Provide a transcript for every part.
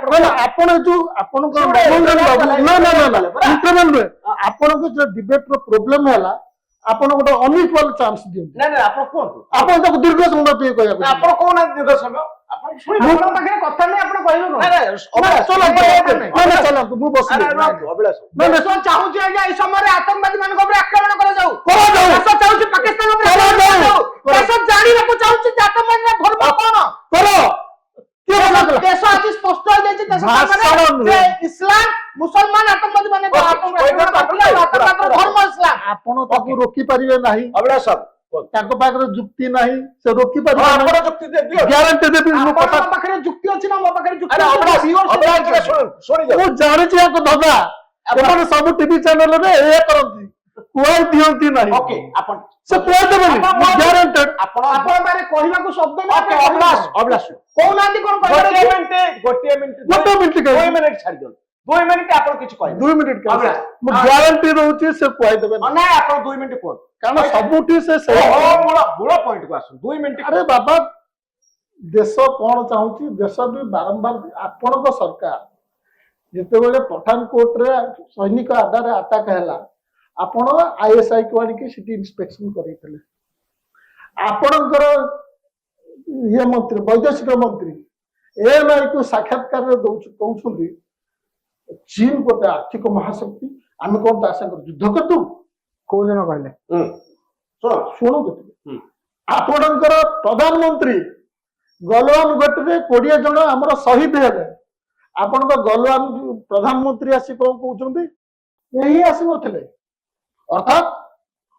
ଆପଣ जो आपण आपन जो डिबेट रो प्रॉब्लम हैला आपण गोटे अनइक्वल चांस दियंतु ना ना आपण कोन आपण तो दीर्घ समय पे कहया आपण कोन दीर्घ समय आपण सुनि आपण पाखे कथा नै आपण कहियो ना ना चलो चलो मु बस अभिलाष ना ना देश चाहूची आज्ञा ए समय रे आतंकवादी मान ऊपर आक्रमण करा जाऊ देश चाहूची पाकिस्तान ऊपर देश जानि रखो चाहूची आतंकवादी धर्म कोन करो देश आज स्पष्ट हो जाय देश इस्लाम मुसलमान आतंकवादी माने आतंकवादी धर्म इस्लाम आपण ताकू रोकी परिबे नाही अभिलाष ताको पाखरे जुक्ति नाही से रोकी परिबे आपण जुक्ति दे दियो ग्यारंटी दे मो कथा पाखरे जुक्ति अछि ना मो पाखरे जुक्ति अभिलाष सुनि मु जानि छी को दादा आपण सब टीवी चैनल रे ए करंती कोई दियंती नाही ओके आपण से कोई देबनी ग्यारंटेड आपण मारे कहिबा को शब्द नै अभिलाष कोन आंती कोन कहबे गोटे मिनिट 2 मिनिट छाड़ दियो 2 मिनिट आपण किछ कहै 2 मिनिट के मु ग्यारंटी रहउची से कोई देबे नै आपण 2 मिनिट कोन कारण सबुठी से मूल पॉइंट को आसु 2 मिनिट अरे बाबा देश कोन चाहूची देश भी बारंबार आपण को सरकार जेते बेले पठानकोट रे सैनिक आधार अटैक हैला आपण आईएसआई को आनी की सिटी इंस्पेक्शन करितले आपणकर ये मंत्री वैदेशिक मंत्री एएनआई को साक्षात्कार दौछुंदी चीन गोटे आर्थिक महाशक्ति आम कौन आशा कर युद्ध करतु को जन कहले शुणु आपणकर प्रधानमंत्री गलवान घाटी 20 जन आमर शहीद हेले आपण गलवान प्रधानमंत्री आसी कौन कहते यही आसी नथिले अर्थात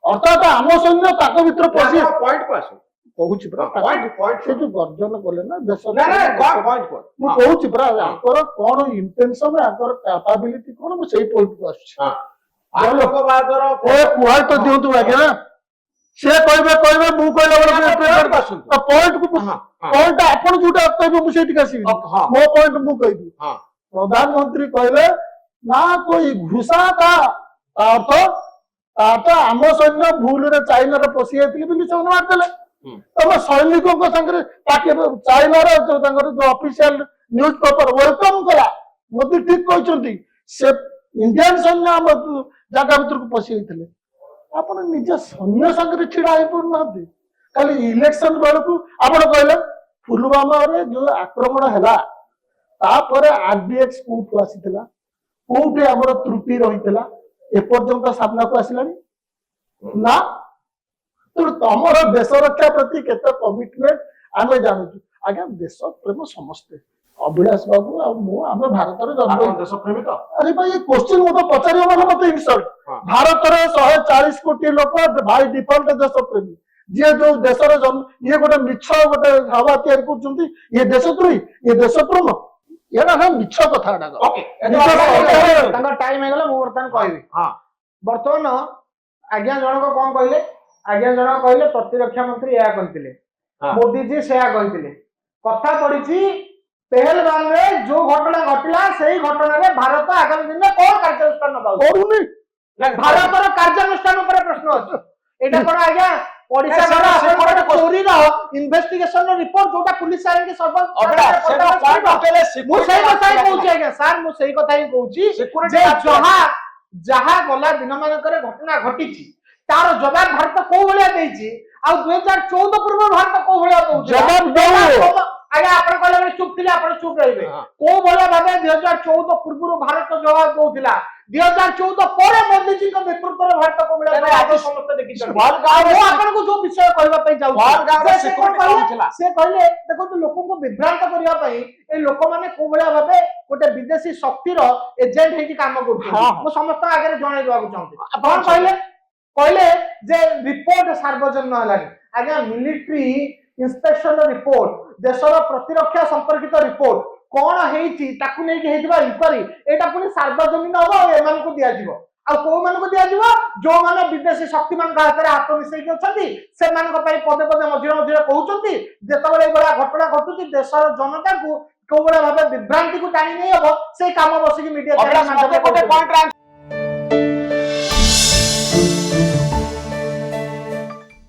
अर्थात आम सैन्य ताक भीतर पसी पॉइंट को आसु कहूची परा पॉइंट से जो गर्जन कले ना देश ना ना पॉइंट को मु कहूची परा आकर कोन इंटेंशन आकर कैपेबिलिटी कोन मु सेही पॉइंट को आछी हां आ लोक बादर ए कुहाय तो दियंतु आज्ञा से कहबे मु कहला बड़ पॉइंट को पॉइंट आपण जोटा कहबे मु सेठी कासी मो पॉइंट मु कहबी हां प्रधानमंत्री कहले ना कोई घुसा का अर्थ आम सैन्य भूल रे चाइना रे पसी आइतिले बिली सब मार देले तब सैनिकों को संगे चाइना रे जो ऑफिशियल न्यूज पेपर वेलकम करा मोदी ठीक कहचंती से इंडियन सैन्य हम जगह भीतर को पसी आइतिले आपण निज सैन्य संगे छिड़ा आइ पड़ नाथि खाली इलेक्शन बेल को आपण कहले पुलवामा रे जो आक्रमण हैला तापर आरडीएक्स कोठ आसीतिला कोठे हमर त्रुटि रहितला ए पर्यंत सामना को आसिलानी ना तो तमर देश रक्षा प्रति केते कमिटमेंट आमे जानू आज्ञा देश प्रेम समस्ते अभिलाष बाबू आ मु आमे भारत रे जन्म देश प्रेमी तो अरे भाई ये क्वेश्चन मत पचारियो माने मते इंसल्ट भारत रे 140 कोटी लोक भाई डिफॉल्ट देश प्रेमी जे जो देश रे जन्म ये गोटे मिछ गोटे हवा तयार करचंती ये देशद्रोही ये देश प्रेम एना है मिछ कथा डागा ओके तंगा टाइम हे गेला मु वर्तमान कहबी हां वर्तमान आज्ञा जनक कोन कहले आज्ञा जनक कहले प्रतिरक्षा मंत्री या कहतिले मोदी जी सेया कहतिले कथा पड़िछि पहलगाम रे जो घटना घटला सेही घटना रे भारत आगामी दिन में कोन कार्यानुष्ठान नबा करूनी भारत रो कार्यानुष्ठान ऊपर प्रश्न अछि एटा कोन आज्ञा ओडिसा रो चोरी रो इन्वेस्टिगेशन रो रिपोर्ट जोटा पुलिस आइन के सब मु सही कथा ही कहूची आज्ञा सर मु सही कथा ही कहूची जे जहा गला दिन मानकर घटना घटिछि तार जवाब भारत को भलिया देछि आ 2014 पूर्व भारत को भलिया दउछि जवाब दउ आगे आपण कहले बे चुप थिले आपण चुप रहिबे को भलिया भाबे 2014 पूर्व भारत जवाब दउथिला 2014 ପରେ मोदी जी को नेतृत्व रे भारत को भलिया आज समस्त देखि छन मो आपण को जो विषय कहबा पई जाउ से कहले देखो तो लोगों को विभ्रांत करिया पई ए लोक माने को भलिया भाबे गोटे विदेशी शक्ति रो एजेंट हेकि काम करथि मो समस्त आगे जणाइ देबा को चाहते आपण कहले जे रिपोर्ट सार्वजनिक हलानी आज्ञा मिलिट्री इंस्पेक्शन रिपोर्ट देशर प्रतिरक्षा संपर्कित रिपोर्ट कौन हेछि ताकु नै के हेतिबा इंक्वायरी एटा पुनी सार्वजनिक हबो एमान को दिया जिवो आ को मान को दिया जिवो जो माने विदेशी शक्ति मान का हाथ रे हाथ मिसै के अछंती से मान को पई पदे पदे मझिरे मझिरे कहउचंती जेतबेले ए बडा घटना घटुची देशर जनता को को बडा भाबे विभ्रांति को टाणी नै हबो से काम बसिकी मीडिया चैनल माध्यम